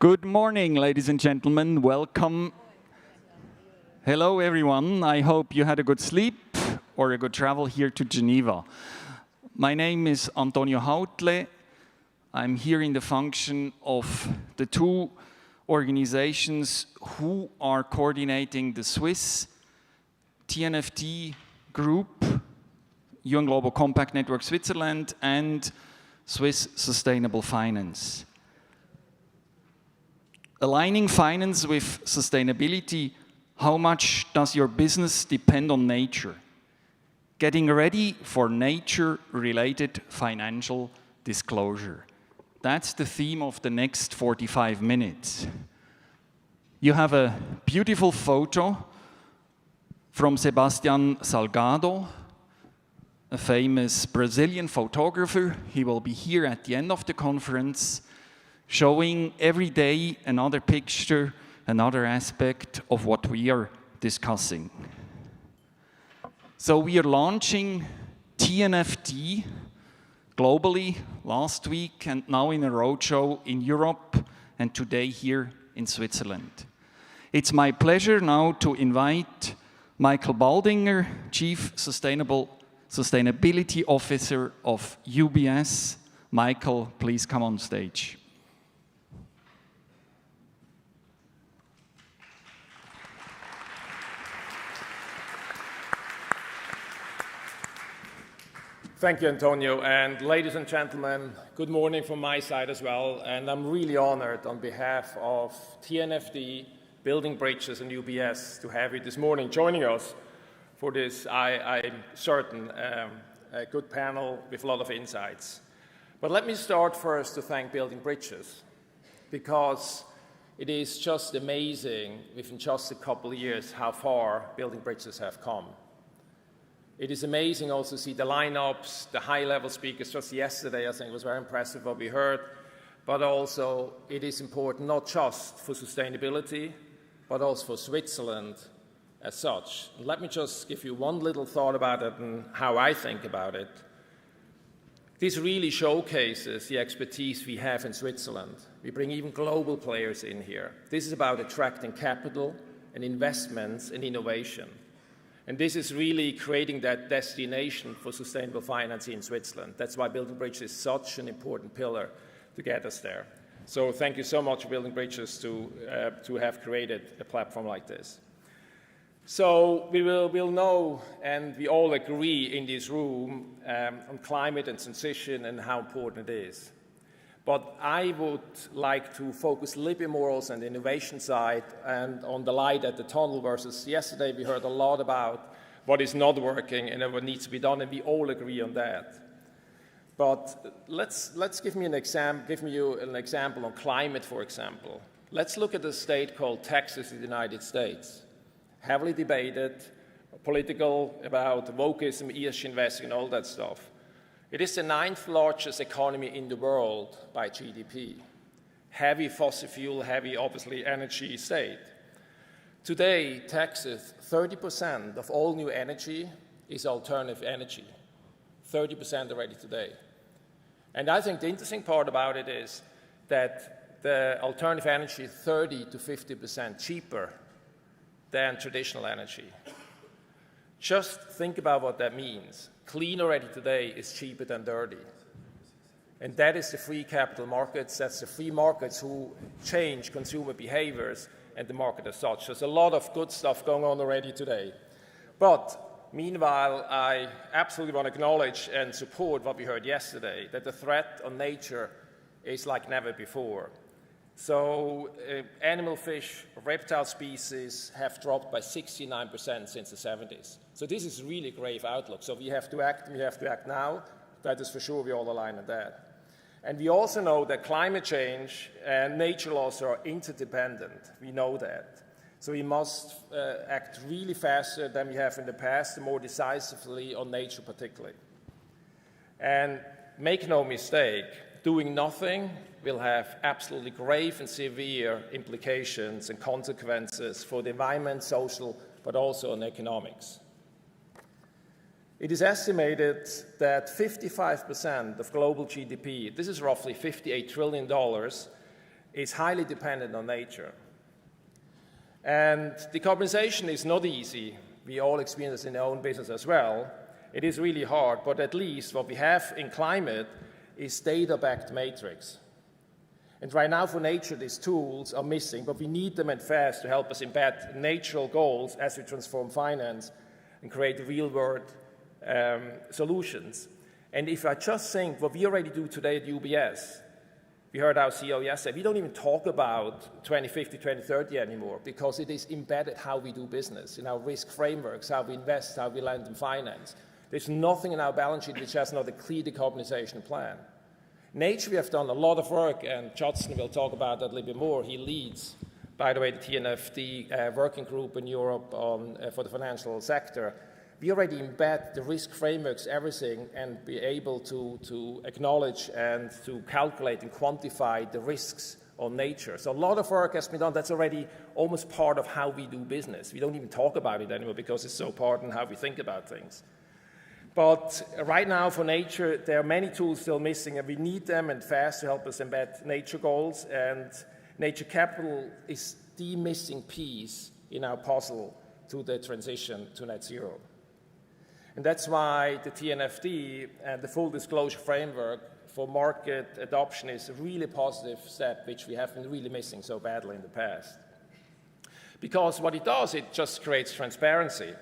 Good morning, ladies and gentlemen. Welcome. Hello, everyone. I hope you had a good sleep or a good travel here to Geneva. My name is Antonio Hautle. I'm here in the function of the two organizations who are coordinating the Swiss TNFD group, UN Global Compact Network Switzerland, and Swiss Sustainable Finance. Aligning finance with sustainability, how much does your business depend on nature? Getting ready for nature-related financial disclosure. That's the theme of the next 45 minutes. You have a beautiful photo from Sebastian Salgado, a famous Brazilian photographer. He will be here at the end of the conference, showing every day another picture, another aspect of what we are discussing. So we are launching TNFD globally last week and now in a roadshow in Europe and today here in Switzerland. It's my pleasure now to invite Michael Baldinger, Chief Sustainability Officer of UBS. Michael, please come on stage. Thank you, Antonio, and ladies and gentlemen, good morning from my side as well, and I'm really honored on behalf of TNFD, Building Bridges and UBS to have you this morning joining us for this, I'm certain, a good panel with a lot of insights. But let me start first to thank Building Bridges, because it is just amazing within just a couple of years how far Building Bridges have come. It is amazing also to see the lineups, the high-level speakers. Just yesterday, I think it was very impressive what we heard. But also, it is important not just for sustainability, but also for Switzerland as such. And let me just give you one little thought about it and how I think about it. This really showcases the expertise we have in Switzerland. We bring even global players in here. This is about attracting capital and investments and innovation. And this is really creating that destination for sustainable finance in Switzerland. That's why Building Bridges is such an important pillar to get us there. So thank you so much, Building Bridges, to have created a platform like this. So we'll know, and we all agree in this room, on climate and transition and how important it is. But I would like to focus a little bit more also on the innovation side and on the light at the tunnel versus yesterday we heard a lot about what is not working and what needs to be done, and we all agree on that. But let's give you an example on climate, for example. Let's look at a state called Texas in the United States. Heavily debated, political, about wokeism, ESG investing, and all that stuff. It is the 9th largest economy in the world by GDP. Heavy fossil fuel, heavy, obviously, energy state. Today, Texas, 30% of all new energy is alternative energy. 30% already today. And I think the interesting part about it is that the alternative energy is 30 to 50% cheaper than traditional energy. Just think about what that means. Clean already today is cheaper than dirty. And that is the free capital markets. That's the free markets who change consumer behaviors and the market as such. There's a lot of good stuff going on already today. But meanwhile, I absolutely want to acknowledge and support what we heard yesterday, that the threat on nature is like never before. So animal, fish, reptile species have dropped by 69% since the 70s. So this is really a grave outlook. So we have to act, and we have to act now. That is for sure, we all align on that. And we also know that climate change and nature laws are interdependent. We know that. So we must act really faster than we have in the past, and more decisively on nature particularly. And make no mistake, doing nothing will have absolutely grave and severe implications and consequences for the environment, social, but also on economics. It is estimated that 55% of global GDP, this is roughly $58 trillion, is highly dependent on nature. And decarbonization is not easy. We all experience it in our own business as well. It is really hard, but at least what we have in climate is data-backed matrix. And right now for nature, these tools are missing, but we need them and fast to help us embed natural goals as we transform finance and create real-world solutions. And if I just think what we already do today at UBS, we heard our CEO yesterday, we don't even talk about 2050, 2030 anymore because it is embedded how we do business, in our risk frameworks, how we invest, how we lend and finance. There's nothing in our balance sheet which has not a clear decarbonization plan. Nature, we have done a lot of work, and Judson will talk about that a little bit more. He leads, by the way, the TNFD working group in Europe for the financial sector. We already embed the risk frameworks, everything, and be able to acknowledge and to calculate and quantify the risks on nature. So a lot of work has been done. That's already almost part of how we do business. We don't even talk about it anymore because it's so part in how we think about things. But right now for nature, there are many tools still missing, and we need them and fast to help us embed nature goals. And nature capital is the missing piece in our puzzle to the transition to net zero. And that's why the TNFD and the full disclosure framework for market adoption is a really positive step, which we have been really missing so badly in the past. Because what it does, it just creates transparency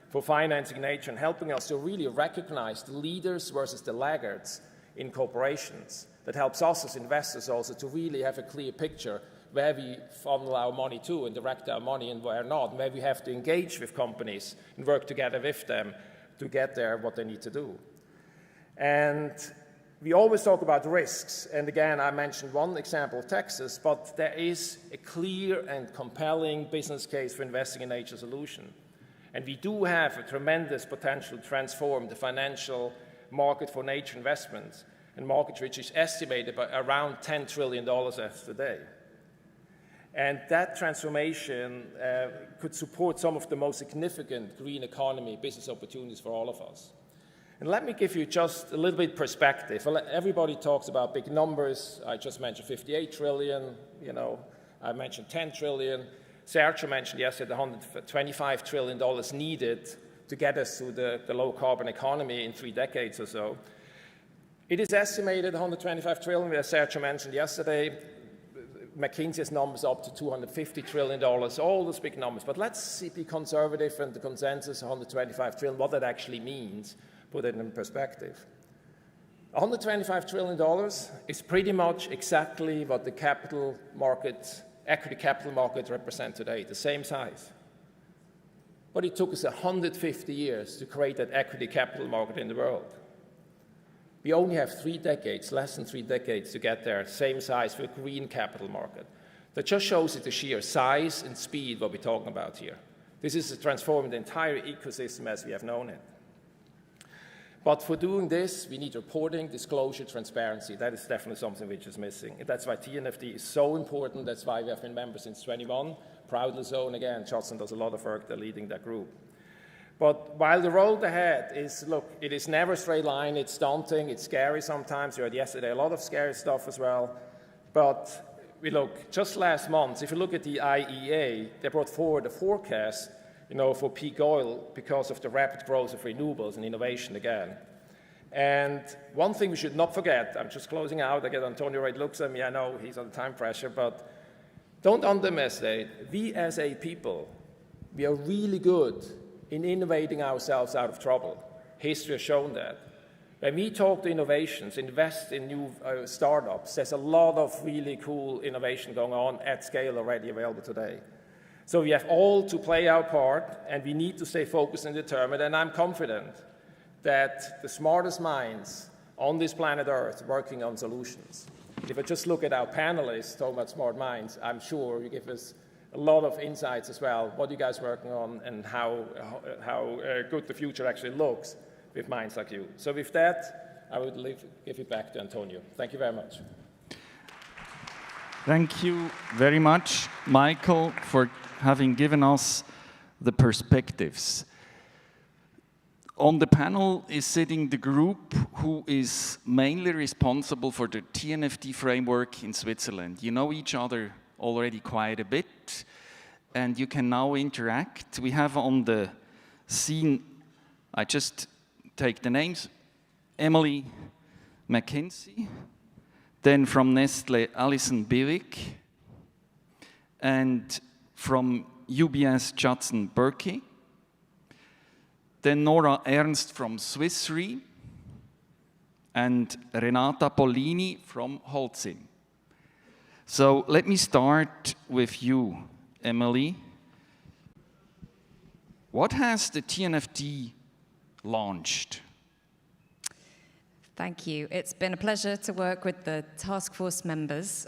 for financing nature and helping us to really recognize the leaders versus the laggards in corporations. That helps us as investors also to really have a clear picture where we funnel our money to and direct our money and where not, and where we have to engage with companies and work together with them to get there what they need to do. And we always talk about risks, and again, I mentioned one example of Texas, but there is a clear and compelling business case for investing in nature solution. And we do have a tremendous potential to transform the financial market for nature investments, and market which is estimated by around $10 trillion as of today. And that transformation could support some of the most significant green economy business opportunities for all of us. And let me give you just a little bit perspective. Everybody talks about big numbers. I just mentioned 58 trillion, I mentioned 10 trillion. Sergio mentioned yesterday the $125 trillion needed to get us to the low-carbon economy in 3 decades or so. It is estimated $125 trillion, as Sergio mentioned yesterday. McKinsey's numbers up to $250 trillion, all those big numbers. But let's be conservative, and the consensus, $125 trillion, what that actually means, put it in perspective. $125 trillion is pretty much exactly what the capital market, equity capital market represent today, the same size. But it took us 150 years to create that equity capital market in the world. We only have 3 decades, less than 3 decades to get there, same size for a green capital market. That just shows you the sheer size and speed what we're talking about here. This is to transform the entire ecosystem as we have known it. But for doing this, we need reporting, disclosure, transparency. That is definitely something which is missing. And that's why TNFD is so important. That's why we have been members since 21, proudly so. And again, Judson does a lot of work. They're leading that group. But while the road ahead is, look, it is never a straight line. It's daunting. It's scary sometimes. You heard yesterday a lot of scary stuff as well. But we look, just last month, if you look at the IEA, they brought forward a forecast for peak oil because of the rapid growth of renewables and innovation again. And one thing we should not forget, I'm just closing out, I get Antonio right looks at me, I know he's under time pressure, but don't underestimate, we as a people, we are really good in innovating ourselves out of trouble. History has shown that. When we talk to innovations, invest in new startups, there's a lot of really cool innovation going on at scale already available today. So we have all to play our part, and we need to stay focused and determined, and I'm confident that the smartest minds on this planet Earth are working on solutions. If I just look at our panelists talking about smart minds, I'm sure you give us a lot of insights as well, what you guys are working on and how good the future actually looks with minds like you. So with that, I would give it back to Antonio. Thank you very much. Thank you very much, Michael, for having given us the perspectives. on the panel is sitting the group who is mainly responsible for the TNFD framework in Switzerland. You know each other already quite a bit, and you can now interact. We have on the scene, I just take the names, Emily McKinsey, then from Nestle, Alison Bivick, and from UBS, Judson Berkey, then Nora Ernst from Swiss Re, and Renata Pollini from Holcim. So let me start with you, Emily. What has the TNFD launched? Thank you. It's been a pleasure to work with the Taskforce members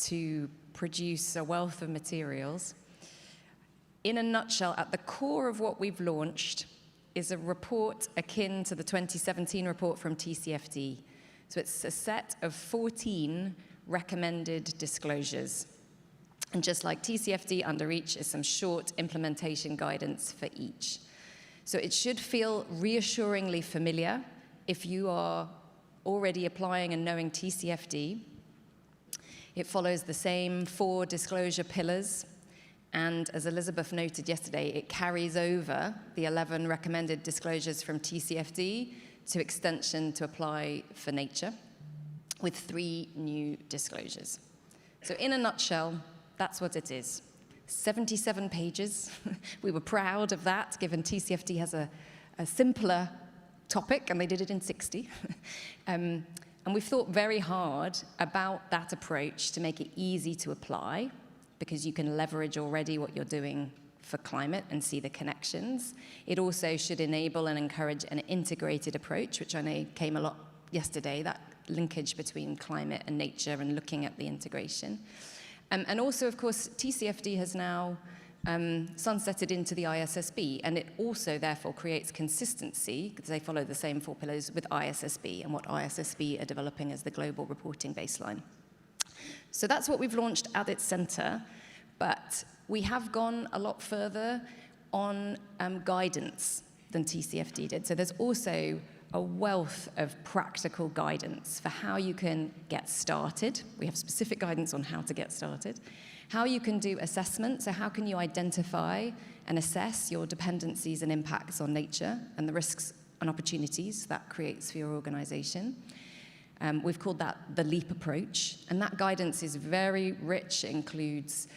to produce a wealth of materials. In a nutshell, at the core of what we've launched is a report akin to the 2017 report from TCFD. So it's a set of 14 recommended disclosures. And just like TCFD, under each is some short implementation guidance for each. So it should feel reassuringly familiar if you are already applying and knowing TCFD. It follows the same 4 disclosure pillars. And as Elizabeth noted yesterday, it carries over the 11 recommended disclosures from TCFD to extension to apply for nature with 3 new disclosures. So in a nutshell, that's what it is. 77 pages. We were proud of that, given TCFD has a simpler topic, and they did it in 60. And we've thought very hard about that approach to make it easy to apply, because you can leverage already what you're doing for climate and see the connections. It also should enable and encourage an integrated approach, which I know came a lot yesterday, that linkage between climate and nature and looking at the integration. And also, of course, TCFD has now sunsetted into the ISSB, and it also therefore creates consistency, because they follow the same 4 pillars with ISSB and what ISSB are developing as the global reporting baseline. So that's what we've launched at its center, but we have gone a lot further on guidance than TCFD did. So there's also a wealth of practical guidance for how you can get started. We have specific guidance on how to get started. How you can do assessment, so how can you identify and assess your dependencies and impacts on nature and the risks and opportunities that creates for your organization. We've called that the LEAP approach, and that guidance is very rich. It includes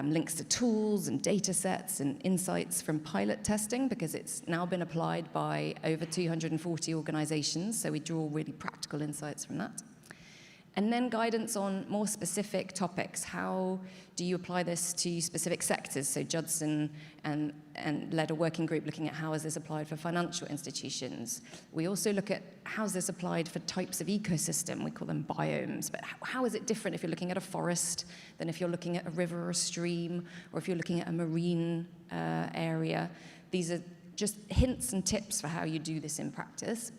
links to tools and data sets and insights from pilot testing, because it's now been applied by over 240 organizations, so we draw really practical insights from that. And then guidance on more specific topics. How do you apply this to specific sectors? So Judson and led a working group looking at how is this applied for financial institutions. We also look at how is this applied for types of ecosystem. We call them biomes. But how is it different if you're looking at a forest than if you're looking at a river or a stream, or if you're looking at a marine area? These are just hints and tips for how you do this in practice.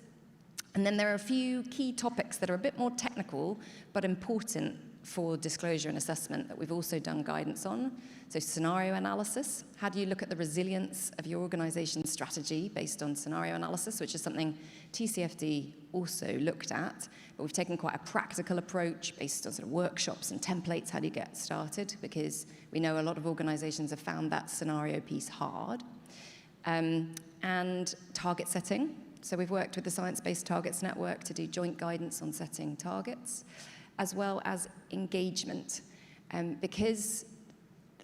And then there are a few key topics that are a bit more technical, but important for disclosure and assessment that we've also done guidance on. So scenario analysis. How do you look at the resilience of your organization's strategy based on scenario analysis, which is something TCFD also looked at, but we've taken quite a practical approach based on sort of workshops and templates. How do you get started? Because we know a lot of organizations have found that scenario piece hard. And target setting. So we've worked with the Science Based Targets Network to do joint guidance on setting targets, as well as engagement. Because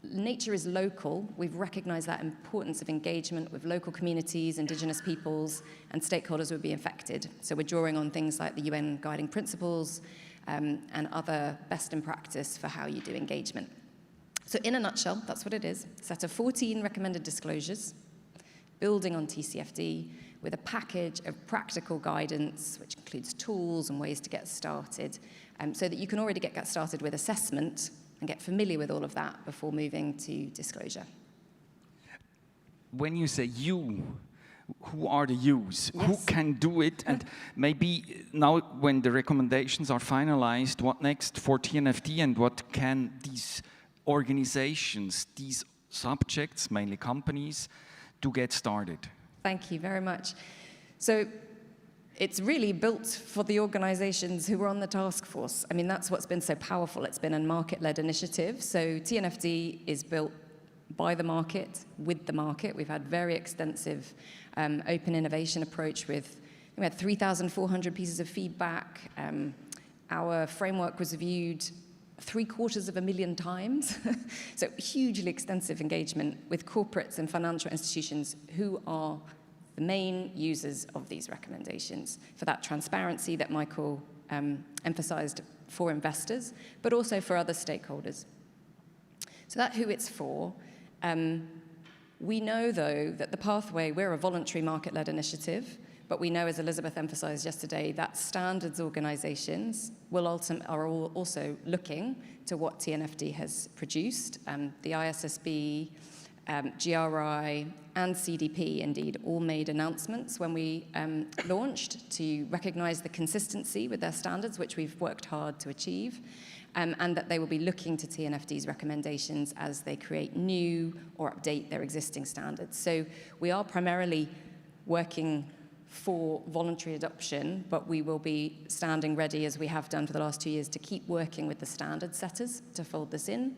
nature is local, we've recognized that importance of engagement with local communities, indigenous peoples, and stakeholders who would be affected. So we're drawing on things like the UN Guiding Principles and other best in practice for how you do engagement. So in a nutshell, that's what it is. A set of 14 recommended disclosures, building on TCFD, with a package of practical guidance, which includes tools and ways to get started, so that you can already get started with assessment and get familiar with all of that before moving to disclosure. When you say you, who are the yous? Yes. Who can do it? And maybe now when the recommendations are finalized, what next for TNFD, and what can these organizations, these subjects, mainly companies, to get started? Thank you very much. So it's really built for the organizations who are on the task force. I mean, that's what's been so powerful. It's been a market-led initiative. So TNFD is built by the market, with the market. We've had very extensive open innovation approach we had 3,400 pieces of feedback. Our framework was viewed 750,000 times. So hugely extensive engagement with corporates and financial institutions who are the main users of these recommendations for that transparency that Michael emphasized for investors, but also for other stakeholders. So that's who it's for. We know, though, that the pathway, we're a voluntary market-led initiative, but we know, as Elizabeth emphasized yesterday, that standards organizations are also looking to what TNFD has produced. The ISSB, GRI, and CDP, indeed, all made announcements when we launched to recognize the consistency with their standards, which we've worked hard to achieve, and that they will be looking to TNFD's recommendations as they create new or update their existing standards. So we are primarily working for voluntary adoption, but we will be standing ready, as we have done for the last 2 years, to keep working with the standard setters to fold this in.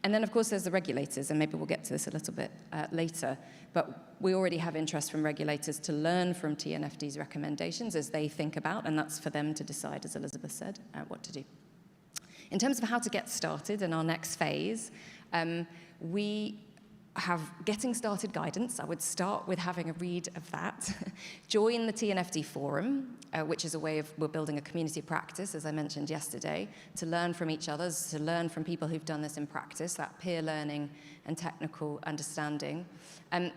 And then, of course, there's the regulators, and maybe we'll get to this a little bit later, but we already have interest from regulators to learn from TNFD's recommendations as they think about, and that's for them to decide, as Elizabeth said, what to do. In terms of how to get started in our next phase, we have getting started guidance. I would start with having a read of that. Join the TNFD forum, which is a way of, we're building a community of practice, as I mentioned yesterday, to learn from each other, to learn from people who've done this in practice, that peer learning and technical understanding. And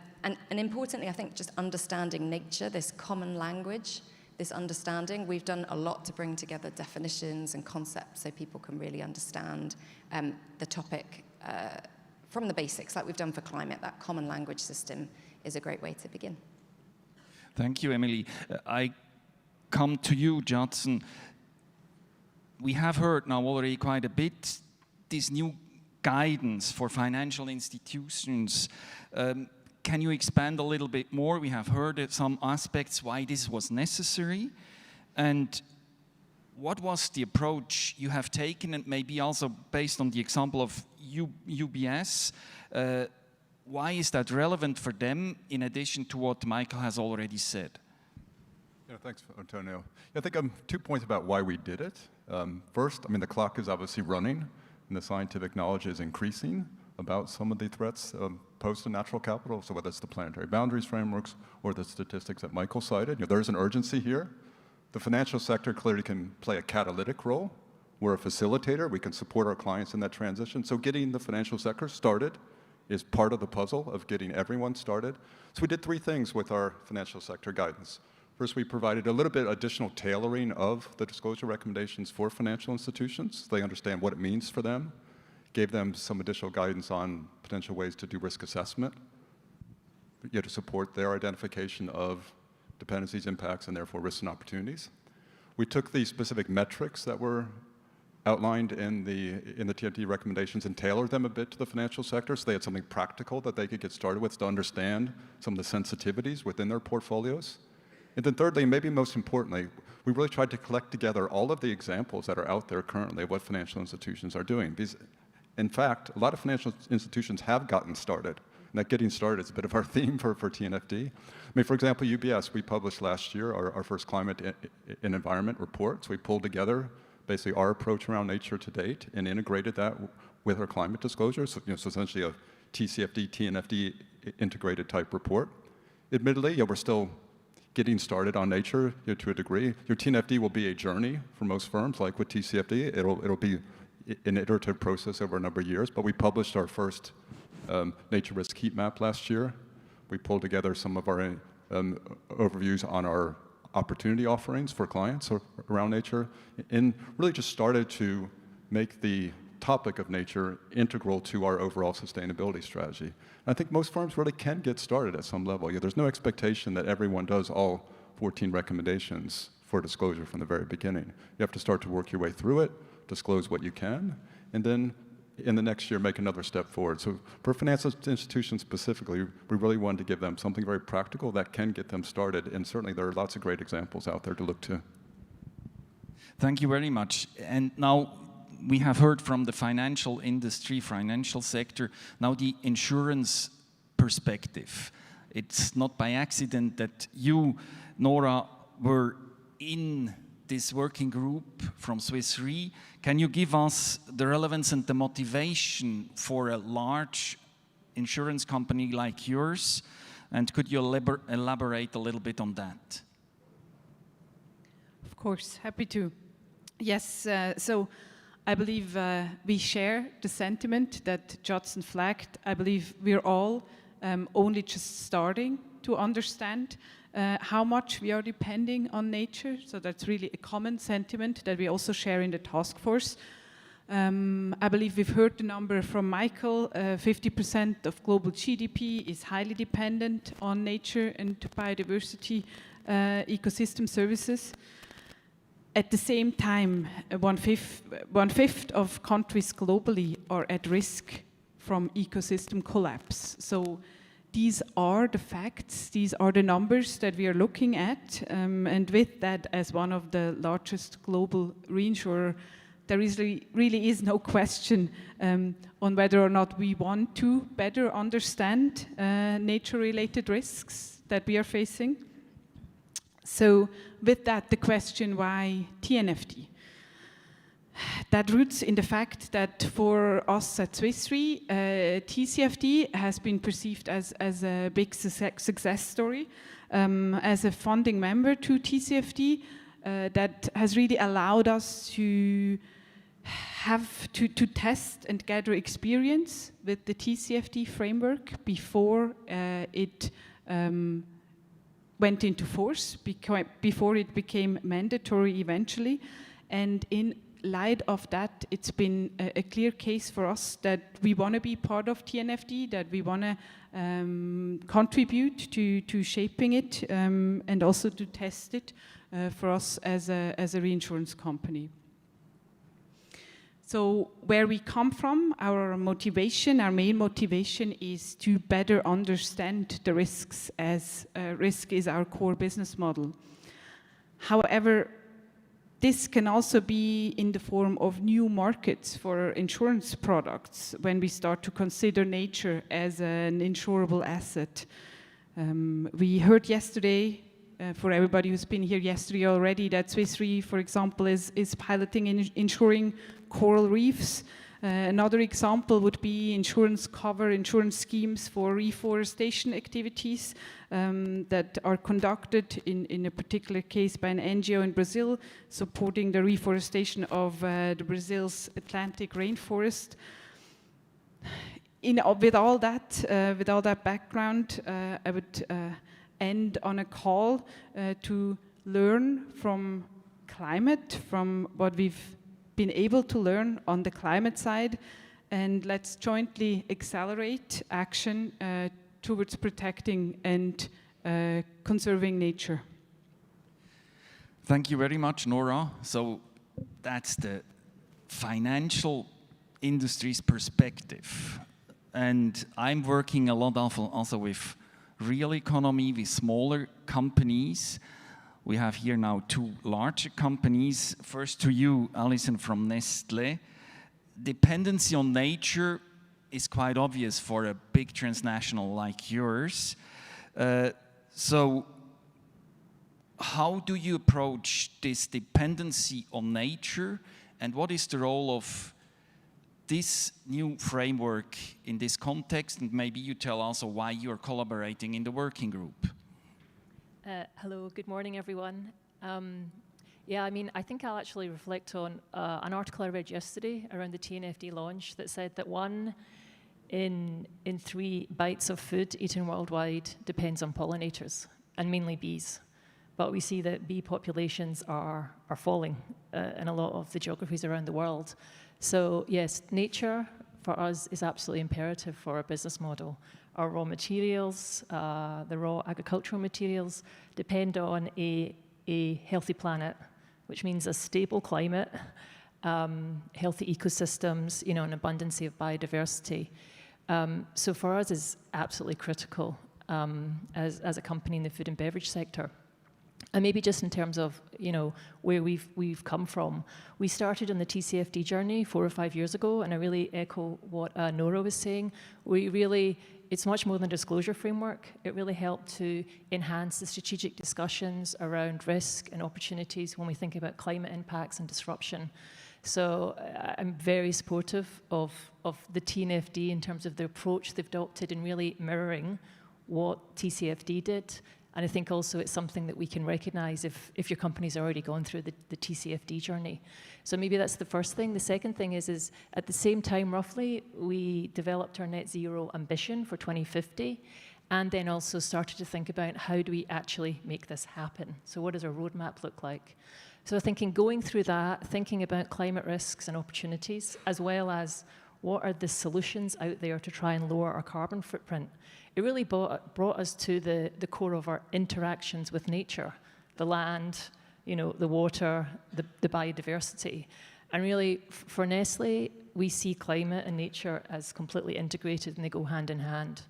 importantly, I think just understanding nature, this common language, this understanding. We've done a lot to bring together definitions and concepts so people can really understand the topic from the basics, like we've done for climate. That common language system is a great way to begin. Thank you, Emily. I come to you, Judson. We have heard now already quite a bit this new guidance for financial institutions. Can you expand a little bit more? We have heard some aspects why this was necessary. And what was the approach you have taken, and maybe also based on the example of UBS, why is that relevant for them in addition to what Michael has already said? Yeah, thanks, Antonio. I think 2 points about why we did it. First, I mean, the clock is obviously running, and the scientific knowledge is increasing about some of the threats posed to natural capital, so whether it's the planetary boundaries frameworks or the statistics that Michael cited. You know, there's an urgency here. The financial sector clearly can play a catalytic role. We're a facilitator. We can support our clients in that transition. So getting the financial sector started is part of the puzzle of getting everyone started. So we did 3 things with our financial sector guidance. First, we provided a little bit additional tailoring of the disclosure recommendations for financial institutions. So they understand what it means for them. Gave them some additional guidance on potential ways to do risk assessment, to support their identification of dependencies, impacts, and therefore risks and opportunities. We took the specific metrics that were outlined in the TNFD recommendations and tailored them a bit to the financial sector, so they had something practical that they could get started with to understand some of the sensitivities within their portfolios. And then thirdly, and maybe most importantly, we really tried to collect together all of the examples that are out there currently of what financial institutions are doing. Because, in fact, a lot of financial institutions have gotten started. And that getting started is a bit of our theme for TNFD. I mean, for example, UBS, we published last year our first climate and environment report. So we pulled together basically our approach around nature to date and integrated that with our climate disclosures. So, so essentially a TCFD, TNFD integrated type report. Admittedly, we're still getting started on nature to a degree. Your TNFD will be a journey for most firms, like with TCFD. It'll be an iterative process over a number of years, but we published our first nature risk heat map last year. We pulled together some of our overviews on our opportunity offerings for clients around nature, and really just started to make the topic of nature integral to our overall sustainability strategy. And I think most firms really can get started at some level. There's no expectation that everyone does all 14 recommendations for disclosure from the very beginning. You have to start to work your way through it, disclose what you can, and then in the next year make another step forward. So for financial institutions specifically, we really wanted to give them something very practical that can get them started, and certainly there are lots of great examples out there to look to. Thank you very much. And now we have heard from the financial industry, financial sector, now the insurance perspective. It's not by accident that you, Nora, were in this working group from Swiss Re. Can you give us the relevance and the motivation for a large insurance company like yours? And could you elaborate a little bit on that? Of course, happy to. Yes, so I believe we share the sentiment that Judson flagged. I believe we're all only just starting to understand how much we are depending on nature. So that's really a common sentiment that we also share in the Taskforce. I believe we've heard the number from Michael, 50% of global GDP is highly dependent on nature and biodiversity ecosystem services. At the same time, one fifth of countries globally are at risk from ecosystem collapse. So these are the facts, these are the numbers that we are looking at, and with that, as one of the largest global reinsurer, there really is no question on whether or not we want to better understand nature-related risks that we are facing. So with that, the question, why TNFD? That roots in the fact that for us at Swiss Re, TCFD has been perceived as a big success story. As a funding member to TCFD, that has really allowed us to have to test and gather experience with the TCFD framework before it went into force, before it became mandatory eventually. And in light of that, it's been a clear case for us that we want to be part of TNFD, that we want to contribute to shaping it and also to test it for us as a reinsurance company. So where we come from, our main motivation is to better understand the risks, as risk is our core business model. However, this can also be in the form of new markets for insurance products when we start to consider nature as an insurable asset. We heard yesterday, for everybody who's been here yesterday already, that Swiss Re, for example, is piloting insuring coral reefs. Another example would be insurance schemes for reforestation activities that are conducted in a particular case by an NGO in Brazil, supporting the reforestation of the Brazil's Atlantic rainforest. With all that background, I would end on a call to learn from climate, from what we've been able to learn on the climate side, and let's jointly accelerate action towards protecting and conserving nature. Thank you very much, Nora. So that's the financial industry's perspective. And I'm working a lot also with real economy, with smaller companies. We have here now two larger companies. First to you, Alison from Nestlé. Dependency on nature is quite obvious for a big transnational like yours. So how do you approach this dependency on nature, and what is the role of this new framework in this context? And maybe you tell also why you are collaborating in the working group. Hello, good morning, everyone. Yeah, I mean, I think I'll actually reflect on an article I read yesterday around the TNFD launch that said that 1 in 3 bites of food eaten worldwide depends on pollinators, and mainly bees. But we see that bee populations are falling in a lot of the geographies around the world. So yes, nature for us is absolutely imperative for our business model. Our raw materials, the raw agricultural materials, depend on a healthy planet, which means a stable climate healthy ecosystems, an abundance of biodiversity. So for us, is absolutely critical as a company in the food and beverage sector. And maybe just in terms of, where we've come from. We started on the TCFD journey 4 or 5 years ago, and I really echo what Nora was saying. It's much more than a disclosure framework. It really helped to enhance the strategic discussions around risk and opportunities when we think about climate impacts and disruption. So I'm very supportive of the TNFD in terms of the approach they've adopted in really mirroring what TCFD did. And I think also it's something that we can recognize if your company's already gone through the TCFD journey. So maybe that's the first thing. The second thing is at the same time, roughly, we developed our net zero ambition for 2050, and then also started to think about how do we actually make this happen? So what does our roadmap look like? So going through that, thinking about climate risks and opportunities, as well as what are the solutions out there to try and lower our carbon footprint. It really brought us to the core of our interactions with nature, the land, the water, the biodiversity. And really, for Nestlé, we see climate and nature as completely integrated, and they go hand in hand.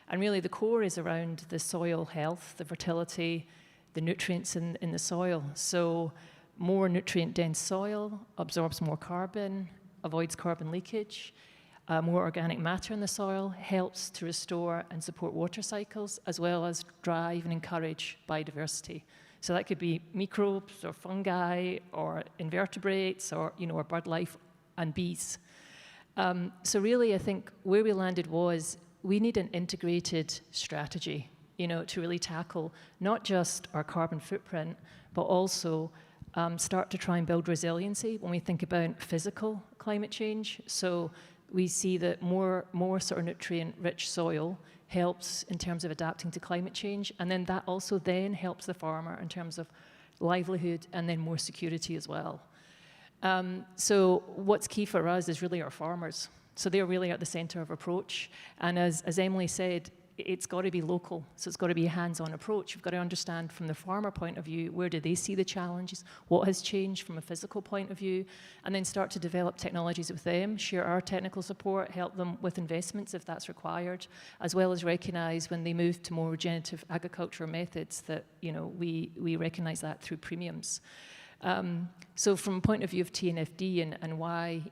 And really, the core is around the soil health, the fertility, the nutrients in the soil. So more nutrient-dense soil absorbs more carbon, avoids carbon leakage. More organic matter in the soil helps to restore and support water cycles, as well as drive and encourage biodiversity. So that could be microbes or fungi or invertebrates or, or bird life and bees. So really, I think where we landed was we need an integrated strategy, to really tackle not just our carbon footprint, but also start to try and build resiliency when we think about physical climate change. So we see that more sort of nutrient-rich soil helps in terms of adapting to climate change, and then that also then helps the farmer in terms of livelihood and then more security as well. So what's key for us is really our farmers. So they're really at the center of approach, and as Emily said, it's got to be local, so it's got to be a hands-on approach. You've got to understand from the farmer point of view, where do they see the challenges, what has changed from a physical point of view, and then start to develop technologies with them, share our technical support, help them with investments if that's required, as well as recognize when they move to more regenerative agriculture methods that, we recognize that through premiums. So from a point of view of TNFD and why,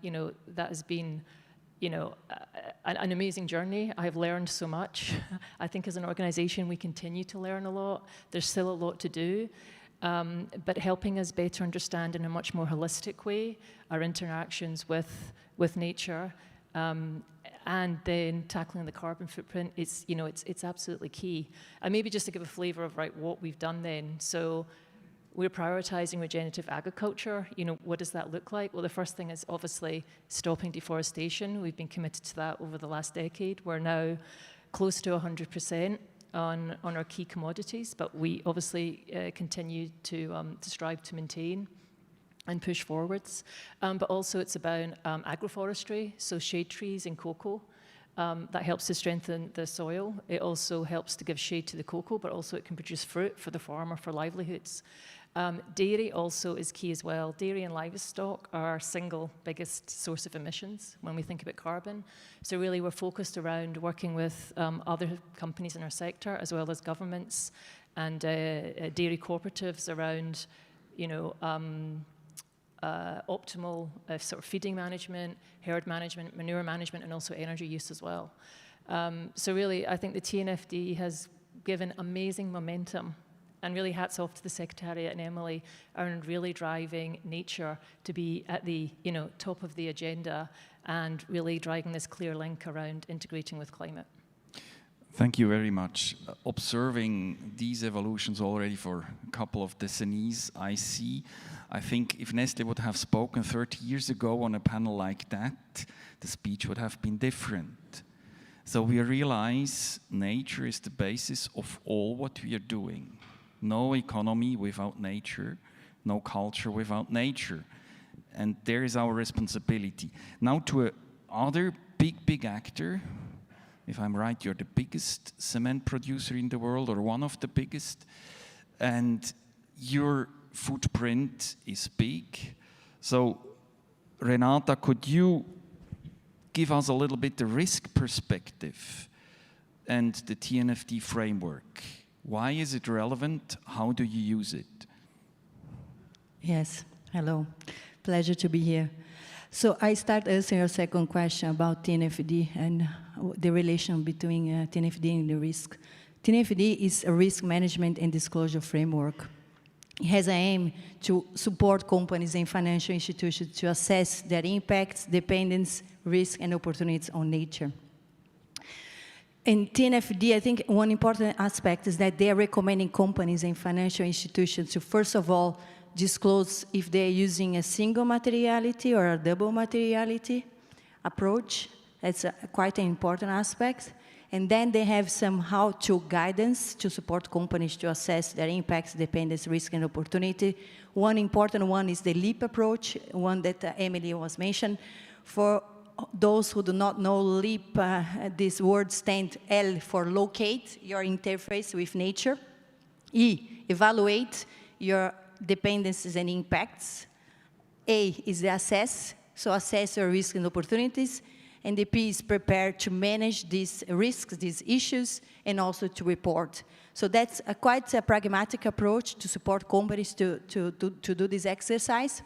that has been an amazing journey. I've learned so much. I think as an organization, we continue to learn a lot. There's still a lot to do, but helping us better understand in a much more holistic way our interactions with nature, and then tackling the carbon footprint, it's absolutely key. And maybe just to give a flavor of what we've done then. So we're prioritizing regenerative agriculture. What does that look like? Well, the first thing is obviously stopping deforestation. We've been committed to that over the last decade. We're now close to 100% on our key commodities, but we obviously continue to strive to maintain and push forwards. But also it's about agroforestry, so shade trees and cocoa. That helps to strengthen the soil. It also helps to give shade to the cocoa, but also it can produce fruit for the farmer for livelihoods. Dairy also is key as well. Dairy and livestock are our single biggest source of emissions when we think about carbon. So really we're focused around working with other companies in our sector, as well as governments and dairy cooperatives around, optimal sort of feeding management, herd management, manure management, and also energy use as well. So really, I think the TNFD has given amazing momentum, and really hats off to the Secretariat and Emily around really driving nature to be at the top of the agenda and really driving this clear link around integrating with climate. Thank you very much. Observing these evolutions already for a couple of decennies, I think if Nestlé would have spoken 30 years ago on a panel like that, the speech would have been different. So we realize nature is the basis of all what we are doing. No economy without nature, no culture without nature. And there is our responsibility. Now to another big actor. If I'm right, you're the biggest cement producer in the world, or one of the biggest, and your footprint is big. So Renata, could you give us a little bit the risk perspective and the TNFD framework? Why is it relevant? How do you use it? Yes, hello. Pleasure to be here. So I start answering your second question about TNFD and the relation between TNFD and the risk. TNFD is a risk management and disclosure framework. It has an aim to support companies and financial institutions to assess their impacts, dependence, risk, and opportunities on nature. In TNFD, I think one important aspect is that they are recommending companies and financial institutions to, first of all, disclose if they're using a single materiality or a double materiality approach. That's quite an important aspect. And then they have some how-to guidance to support companies to assess their impacts, dependence, risk, and opportunity. One important one is the LEAP approach, one that Emily was mentioned. For those who do not know LEAP, this word stands L for locate your interface with nature. E, evaluate your dependencies and impacts. A is the assess, so assess your risks and opportunities. And the P is prepare to manage these risks, these issues, and also to report. So that's quite a pragmatic approach to support companies to do this exercise.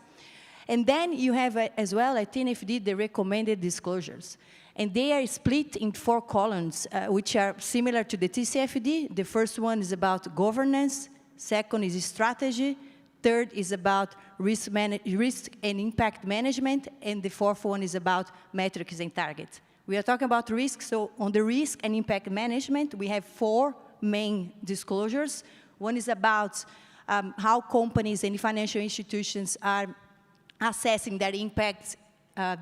And then you have as well at TNFD the recommended disclosures. And they are split in 4 columns, which are similar to the TCFD. The first one is about governance, second is strategy, third is about risk and impact management, and the fourth one is about metrics and targets. We are talking about risk, so on the risk and impact management, we have 4 main disclosures. One is about how companies and financial institutions are assessing their impacts,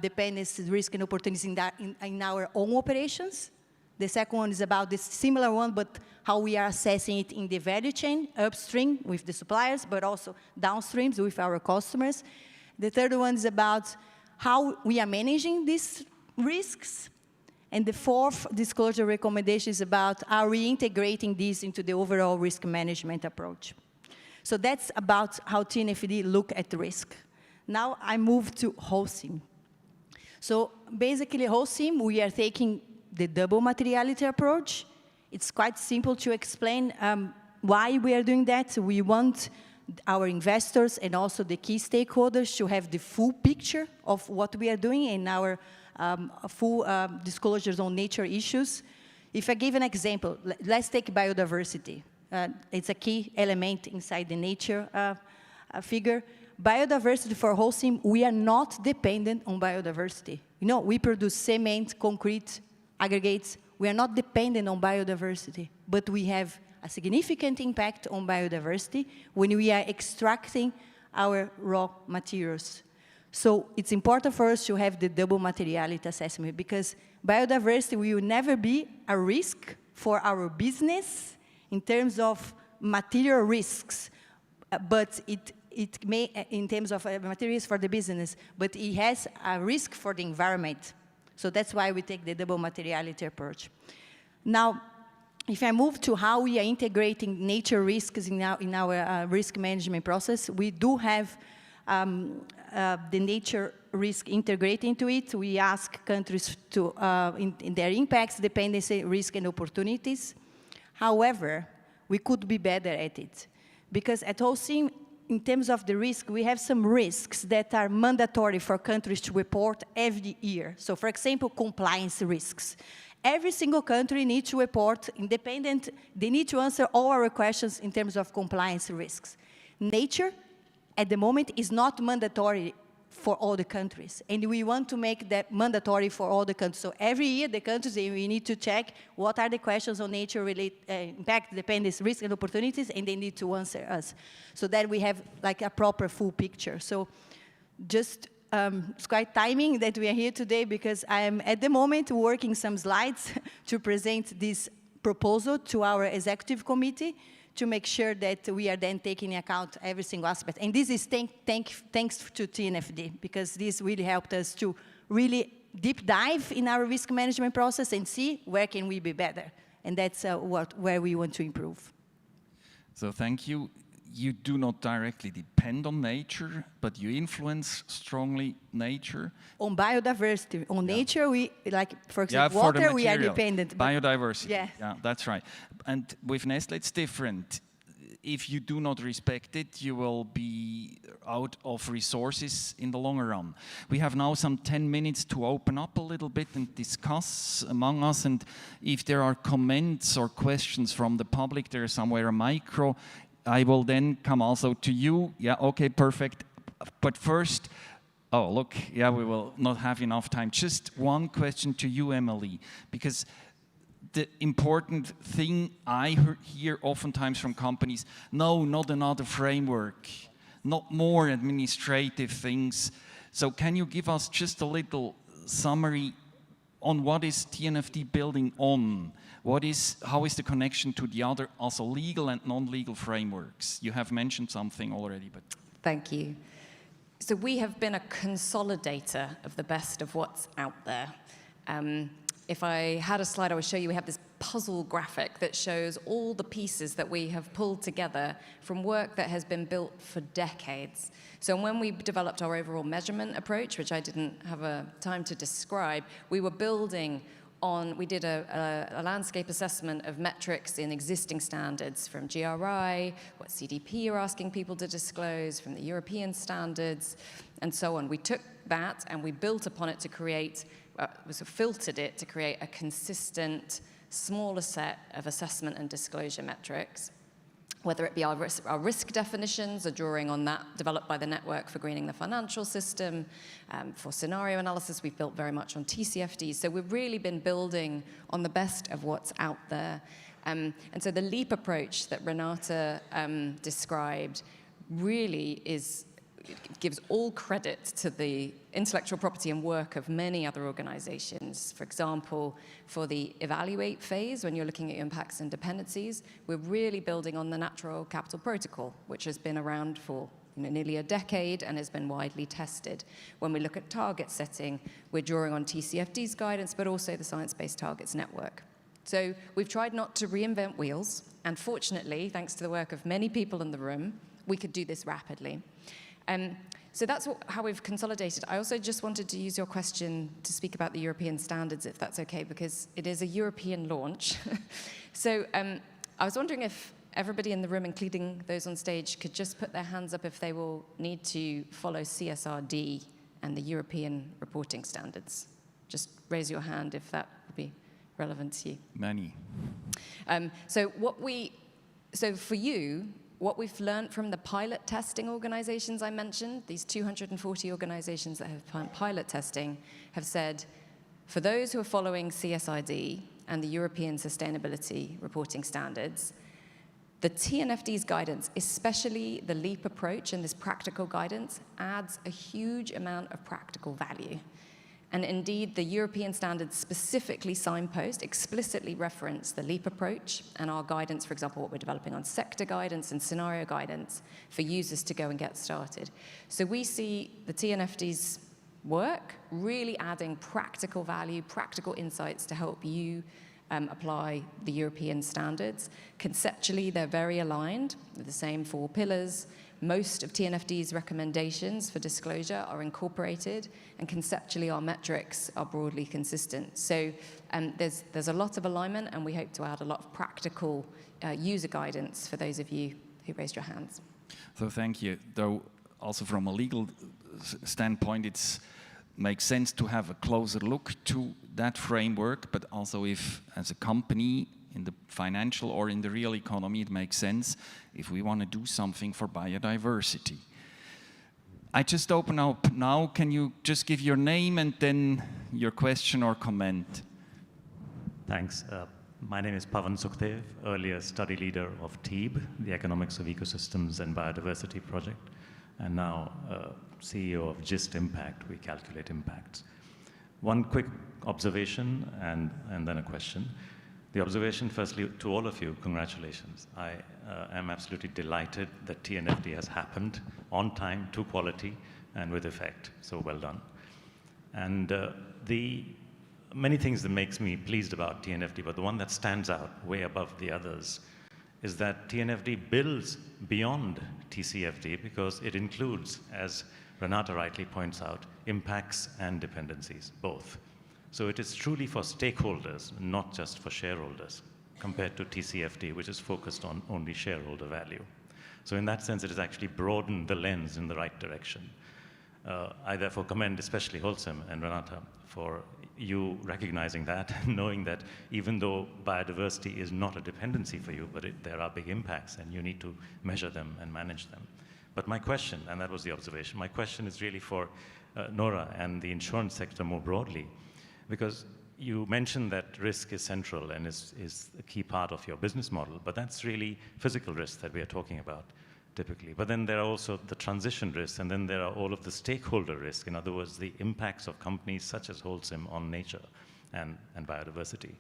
dependencies, risk, and opportunities in our own operations. The second one is about this similar one, but how we are assessing it in the value chain, upstream with the suppliers, but also downstreams with our customers. The third one is about how we are managing these risks. And the fourth disclosure recommendation is about how we integrating these into the overall risk management approach. So that's about how TNFD look at risk. Now I move to HOSIM. So basically HOSIM, we are taking the double materiality approach. It's quite simple to explain why we are doing that. We want our investors and also the key stakeholders to have the full picture of what we are doing in our full disclosures on nature issues. If I give an example, let's take biodiversity. It's a key element inside the nature figure. Biodiversity for HOSIM, we are not dependent on biodiversity. You know, we produce cement, concrete, aggregates. We are not dependent on biodiversity, but we have a significant impact on biodiversity when we are extracting our raw materials. So it's important for us to have the double materiality assessment because biodiversity will never be a risk for our business in terms of material risks, but it may, in terms of materials for the business, but it has a risk for the environment. So that's why we take the double materiality approach. Now, if I move to how we are integrating nature risks in our risk management process, we do have the nature risk integrated into it. We ask countries to, in their impacts, dependency, risk, and opportunities. However, we could be better at it. Because at HOSIM, in terms of the risk, we have some risks that are mandatory for countries to report every year. So, for example, compliance risks. Every single country needs to report independent, they need to answer all our questions in terms of compliance risks. Nature, at the moment, is not mandatory for all the countries. And we want to make that mandatory for all the countries. So every year, the countries, we need to check what are the questions on nature-related impact, dependence, risk, and opportunities, and they need to answer us. So that we have like a proper full picture. So just, it's quite timing that we are here today because I am at the moment working some slides to present this proposal to our executive committee to make sure that we are then taking into account every single aspect. And this is thanks to TNFD, because this really helped us to really deep dive in our risk management process and see where can we be better. And that's where we want to improve. So thank you. you do not directly depend on nature, but you influence strongly nature. On biodiversity, on nature, we, like, for Yeah, example, for the water, we are material. dependent. but- Biodiversity. Yeah. Yeah, that's right. And with Nestle, it's different. If you do not respect it, you will be out of resources in the long run. We have now some 10 minutes to open up a little bit and discuss among us. And if there are comments or questions from the public, there is somewhere a micro. I will then come also to you. Yeah, okay, perfect. But first, oh, look, yeah, we will not have enough time. Just one question to you, Emily, because the important thing I hear oftentimes from companies, no, not another framework, not more administrative things. So can you give us just a little summary on what is TNFD building on? How is the connection to the other, also legal and non-legal frameworks? You have mentioned something already, but... Thank you. So we have been a consolidator of the best of what's out there. If I had a slide I would show you, we have this puzzle graphic that shows all the pieces that we have pulled together from work that has been built for decades. So when we developed our overall measurement approach, which I didn't have a time to describe, we were building on, we did a landscape assessment of metrics in existing standards from GRI, what CDP are asking people to disclose, from the European standards, and so on. We took that and we built upon it to create, filtered it to create a consistent, smaller set of assessment and disclosure metrics. Whether it be our risk definitions, a drawing on that developed by the Network for Greening the Financial System. For scenario analysis, we've built very much on TCFD. So we've really been building on the best of what's out there. And so the LEAP approach that Renata described really gives all credit to the intellectual property and work of many other organizations. For example, for the evaluate phase, when you're looking at impacts and dependencies, we're really building on the Natural Capital Protocol, which has been around for nearly a decade and has been widely tested. When we look at target setting, we're drawing on TCFD's guidance, but also the Science Based Targets Network. So we've tried not to reinvent wheels, and fortunately, thanks to the work of many people in the room, we could do this rapidly. So that's how we've consolidated. I also just wanted to use your question to speak about the European standards, if that's okay, because it is a European launch. So I was wondering if everybody in the room, including those on stage, could just put their hands up if they will need to follow CSRD and the European reporting standards. Just raise your hand if that would be relevant to you. Many. So for you, what we've learned from the pilot testing organizations I mentioned, these 240 organizations that have pilot testing, have said, for those who are following CSRD and the European Sustainability Reporting Standards, the TNFD's guidance, especially the LEAP approach and this practical guidance, adds a huge amount of practical value. And indeed, the European standards specifically signpost, explicitly reference the LEAP approach and our guidance, for example, what we're developing on sector guidance and scenario guidance for users to go and get started. So we see the TNFD's work really adding practical value, practical insights to help you apply the European standards. Conceptually, they're very aligned with the same 4 pillars. Most of TNFD's recommendations for disclosure are incorporated, and conceptually our metrics are broadly consistent. So there's a lot of alignment, and we hope to add a lot of practical user guidance for those of you who raised your hands. So thank you. Though also from a legal standpoint, it makes sense to have a closer look to that framework, but also if, as a company, in the financial or in the real economy, it makes sense if we want to do something for biodiversity. I just open up now. Can you just give your name and then your question or comment? Thanks. My name is Pavan Sukhdev, earlier study leader of TEEB, the Economics of Ecosystems and Biodiversity Project, and now CEO of GIST Impact. We calculate impacts. One quick observation and then a question. The observation, firstly, to all of you, congratulations. I am absolutely delighted that TNFD has happened on time, to quality, and with effect. So well done. And the many things that makes me pleased about TNFD, but the one that stands out way above the others is that TNFD builds beyond TCFD because it includes, as Renata rightly points out, impacts and dependencies, both. So it is truly for stakeholders, not just for shareholders, compared to TCFD, which is focused on only shareholder value. So in that sense, it has actually broadened the lens in the right direction. I therefore commend especially Holcim and Renata for you recognizing that, knowing that even though biodiversity is not a dependency for you, but there are big impacts and you need to measure them and manage them. But my question, and that was the observation, my question is really for Nora and the insurance sector more broadly, because you mentioned that risk is central and is a key part of your business model, but that's really physical risk that we are talking about typically. But then there are also the transition risks, and then there are all of the stakeholder risk, in other words, the impacts of companies such as Holcim on nature and biodiversity.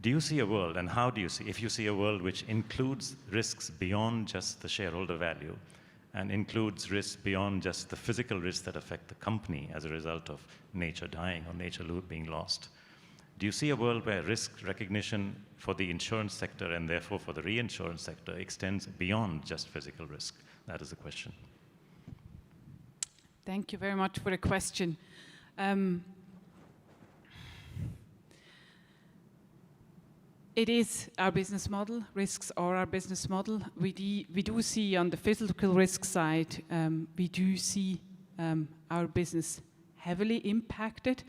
Do you see a world, and how do you see, if you see a world which includes risks beyond just the shareholder value, and includes risks beyond just the physical risks that affect the company as a result of nature dying or nature being lost? Do you see a world where risk recognition for the insurance sector and therefore for the reinsurance sector extends beyond just physical risk? That is the question. Thank you very much for the question. It is our business model. Risks are our business model. We do see on the physical risk side, we do see our business heavily impacted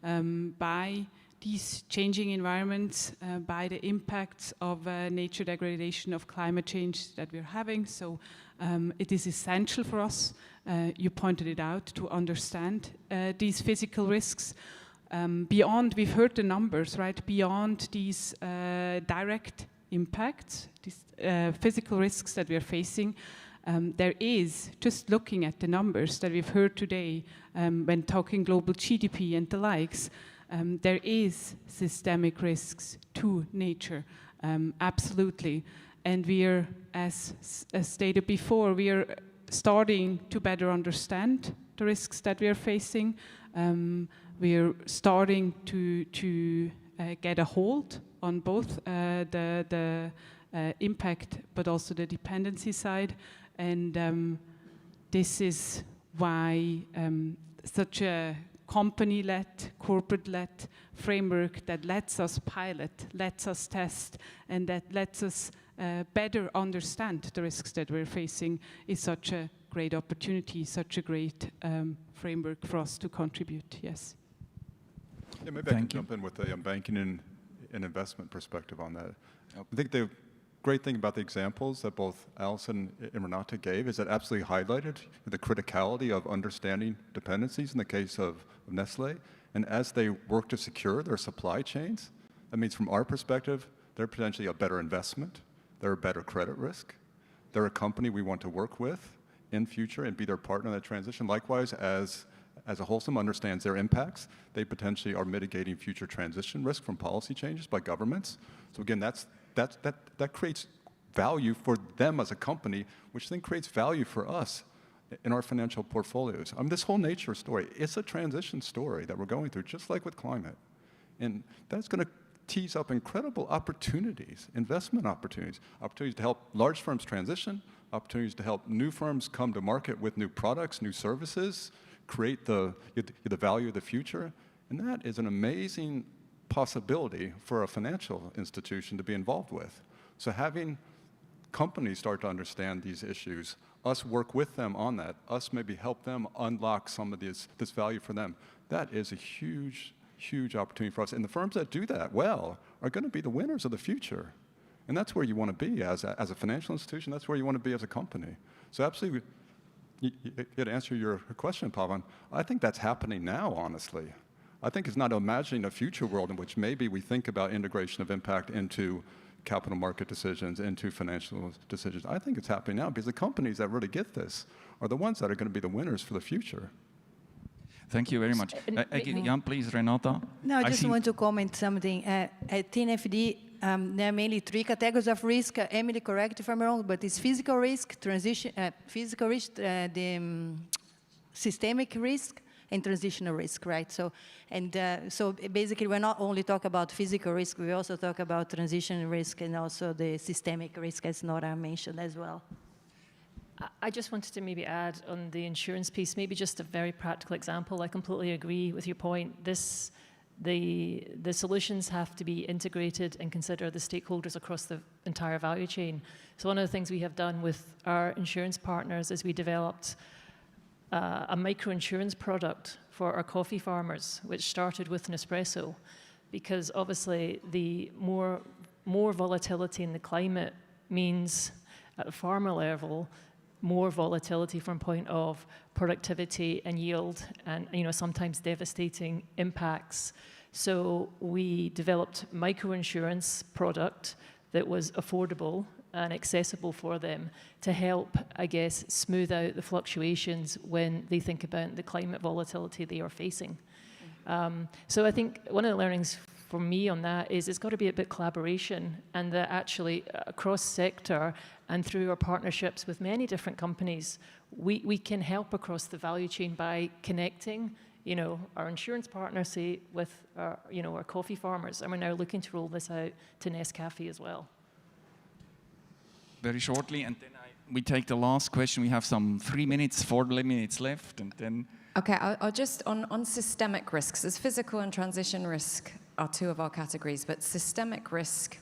by these changing environments, by the impacts of nature degradation, of climate change that we're having. So it is essential for us, you pointed it out, to understand these physical risks. Beyond, we've heard the numbers, right? Beyond these direct impacts, these physical risks that we are facing, there is, just looking at the numbers that we've heard today when talking global GDP and the likes, there is systemic risks to nature, absolutely. And we are, as stated before, we are starting to better understand the risks that we are facing. We are starting to get a hold on both the impact, but also the dependency side. And this is why such a company-led, corporate-led framework that lets us pilot, lets us test, and that lets us better understand the risks that we're facing is such a great opportunity, such a great framework for us to contribute, yes. Yeah, maybe I can jump in with a banking and investment perspective on that. I think the great thing about the examples that both Alison and Renata gave is that absolutely highlighted the criticality of understanding dependencies in the case of Nestle. And as they work to secure their supply chains, that means from our perspective, they're potentially a better investment, they're a better credit risk, they're a company we want to work with in future and be their partner in that transition. Likewise, as a Holcim understands their impacts, they potentially are mitigating future transition risk from policy changes by governments. So again, that creates value for them as a company, which then creates value for us in our financial portfolios. I mean, this whole nature story, it's a transition story that we're going through, just like with climate. And that's going to tease up incredible opportunities, investment opportunities, opportunities to help large firms transition, opportunities to help new firms come to market with new products, new services, create the value of the future. And that is an amazing possibility for a financial institution to be involved with. So having companies start to understand these issues, us work with them on that, us maybe help them unlock some of this value for them, that is a huge, huge opportunity for us. And the firms that do that well are going to be the winners of the future. And that's where you want to be as a financial institution, that's where you want to be as a company. So absolutely, to answer your question, Pavan, I think that's happening now, honestly. I think it's not imagining a future world in which maybe we think about integration of impact into capital market decisions, into financial decisions. I think it's happening now because the companies that really get this are the ones that are going to be the winners for the future. Thank you very much. Jan, please, Renata. No, I just want to comment something. At TNFD, there are mainly three categories of risk. Emily, correct if I'm wrong, but it's physical risk, the systemic risk, and transitional risk, right? So, so basically, we're not only talk about physical risk, we also talk about transition risk and also the systemic risk, as Nora mentioned as well. I just wanted to maybe add on the insurance piece, maybe just a very practical example. I completely agree with your point. The solutions have to be integrated and consider the stakeholders across the entire value chain. So one of the things we have done with our insurance partners is we developed a micro-insurance product for our coffee farmers, which started with Nespresso, because obviously the more volatility in the climate means at a farmer level more volatility from point of productivity and yield, and sometimes devastating impacts. So we developed microinsurance product that was affordable and accessible for them to help, I guess, smooth out the fluctuations when they think about the climate volatility they are facing. So I think one of the learnings for me on that is it's got to be a bit collaboration, and that actually across sector and through our partnerships with many different companies, we can help across the value chain by connecting, our insurance partners, say, with our coffee farmers, and we're now looking to roll this out to Nescafe as well. Very shortly, and then we take the last question. We have some 4 minutes left, and then. Okay, I'll just, on systemic risks, as physical and transition risk are two of our categories, but systemic risk,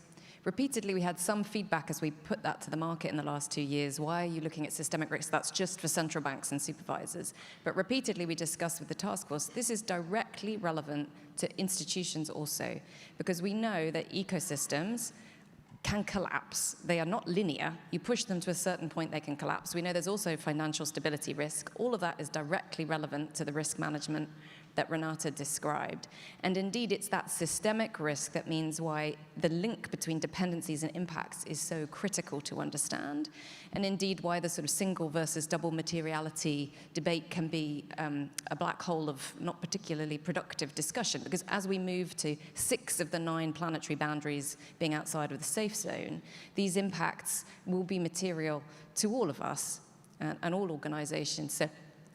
repeatedly we had some feedback as we put that to the market in the last 2 years. Why are you looking at systemic risk? That's just for central banks and supervisors. But repeatedly we discussed with the task force, this is directly relevant to institutions also, because we know that ecosystems can collapse. They are not linear. You push them to a certain point, they can collapse. We know there's also financial stability risk. All of that is directly relevant to the risk management that Renata described. And indeed, it's that systemic risk that means why the link between dependencies and impacts is so critical to understand, and indeed why the sort of single versus double materiality debate can be a black hole of not particularly productive discussion, because as we move to 6 of the 9 planetary boundaries being outside of the safe zone, these impacts will be material to all of us and all organizations. So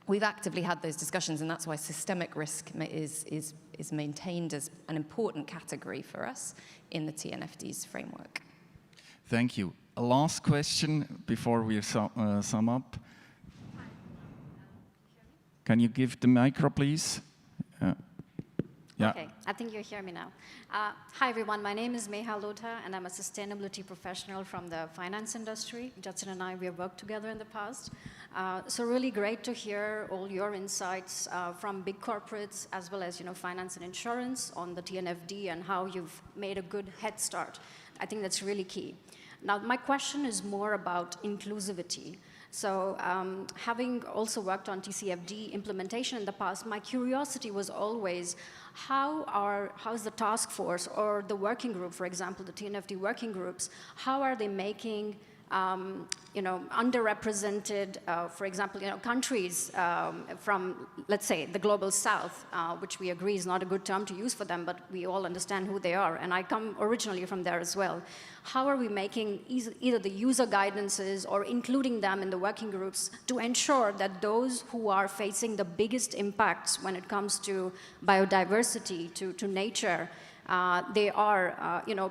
we've actively had those discussions, and that's why systemic risk is maintained as an important category for us in the TNFD's framework. Thank you. A last question before we sum up. Can you give the micro, please? Yeah. Okay, I think you hear me now. Hi everyone, my name is Meha Lotha, and I'm a sustainability professional from the finance industry. Judson and I, we have worked together in the past. So really great to hear all your insights from big corporates as well as finance and insurance on the TNFD and how you've made a good head start. I think that's really key. Now my question is more about inclusivity. So having also worked on TCFD implementation in the past, my curiosity was always how's the task force or the working group, for example, the TNFD working groups, how are they making underrepresented, for example, countries from, let's say, the global south, which we agree is not a good term to use for them, but we all understand who they are, and I come originally from there as well. How are we making either the user guidances or including them in the working groups to ensure that those who are facing the biggest impacts when it comes to biodiversity, to nature, they are,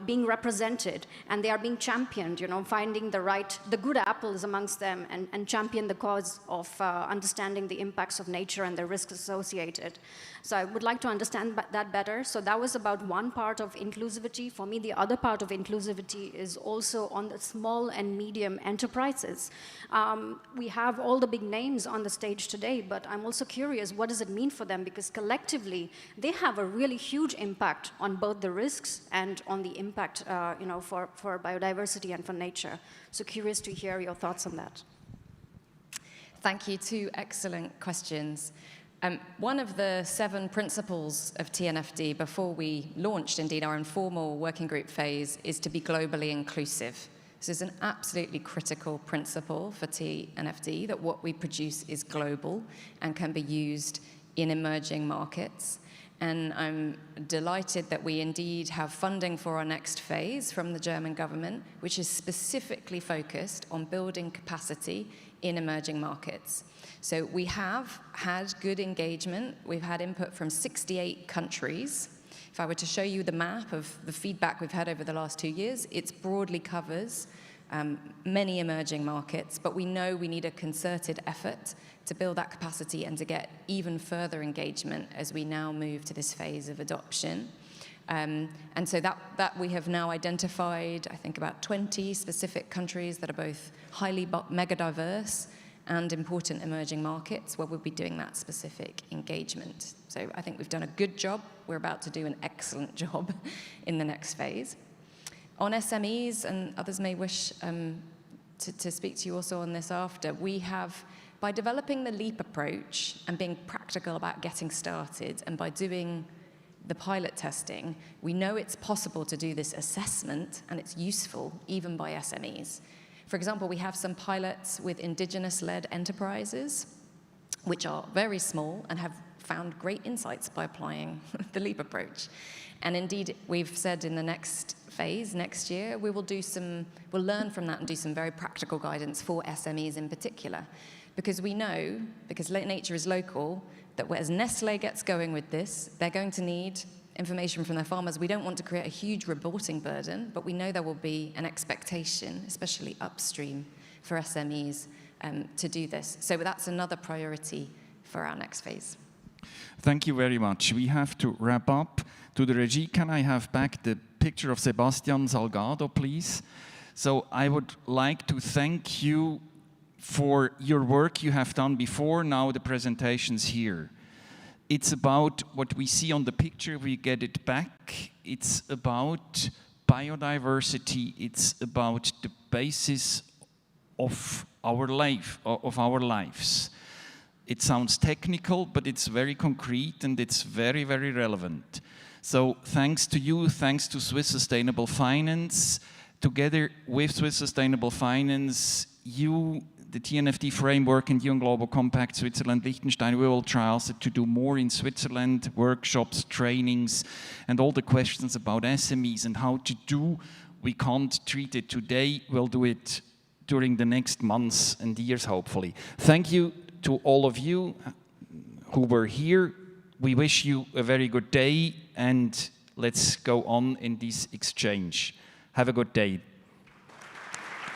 being represented, and they are being championed, finding the good apples amongst them, and champion the cause of understanding the impacts of nature and the risks associated. So I would like to understand that better. So that was about one part of inclusivity. For me, the other part of inclusivity is also on the small and medium enterprises. We have all the big names on the stage today, but I'm also curious, what does it mean for them? Because collectively, they have a really huge impact on both the risks and on the impact, for biodiversity and for nature. So curious to hear your thoughts on that. Thank you. 2 excellent questions. One of the 7 principles of TNFD before we launched, indeed, our informal working group phase is to be globally inclusive. This is an absolutely critical principle for TNFD, that what we produce is global and can be used in emerging markets. And I'm delighted that we indeed have funding for our next phase from the German government, which is specifically focused on building capacity in emerging markets. So we have had good engagement. We've had input from 68 countries. If I were to show you the map of the feedback we've had over the last 2 years, it broadly covers many emerging markets, but we know we need a concerted effort to build that capacity and to get even further engagement as we now move to this phase of adoption. And so that we have now identified, I think, about 20 specific countries that are both highly mega diverse and important emerging markets where we'll be doing that specific engagement. So I think we've done a good job. We're about to do an excellent job in the next phase. On SMEs, and others may wish to speak to you also on this after, we have, by developing the LEAP approach and being practical about getting started, and by doing the pilot testing, we know it's possible to do this assessment, and it's useful even by SMEs. For example, we have some pilots with indigenous-led enterprises, which are very small and have found great insights by applying the LEAP approach. And indeed, we've said in the next phase, next year, we'll learn from that and do some very practical guidance for SMEs in particular. Because we know, because nature is local, that as Nestlé gets going with this, they're going to need information from their farmers. We don't want to create a huge reporting burden, but we know there will be an expectation, especially upstream, for SMEs to do this. So that's another priority for our next phase. Thank you very much. We have to wrap up. To the regie, can I have back the picture of Sebastian Salgado, please? So I would like to thank you for your work you have done before, now the presentations here. It's about what we see on the picture, we get it back. It's about biodiversity. It's about the basis of our life, of our lives. It sounds technical, but it's very concrete and it's very, very relevant. So thanks to you, thanks to Swiss Sustainable Finance. Together with Swiss Sustainable Finance, you, the TNFD framework and UN Global Compact, Switzerland, Liechtenstein, we will try also to do more in Switzerland, workshops, trainings, and all the questions about SMEs and how to do. We can't treat it today, we'll do it during the next months and years, hopefully. Thank you to all of you who were here. We wish you a very good day, and let's go on in this exchange. Have a good day.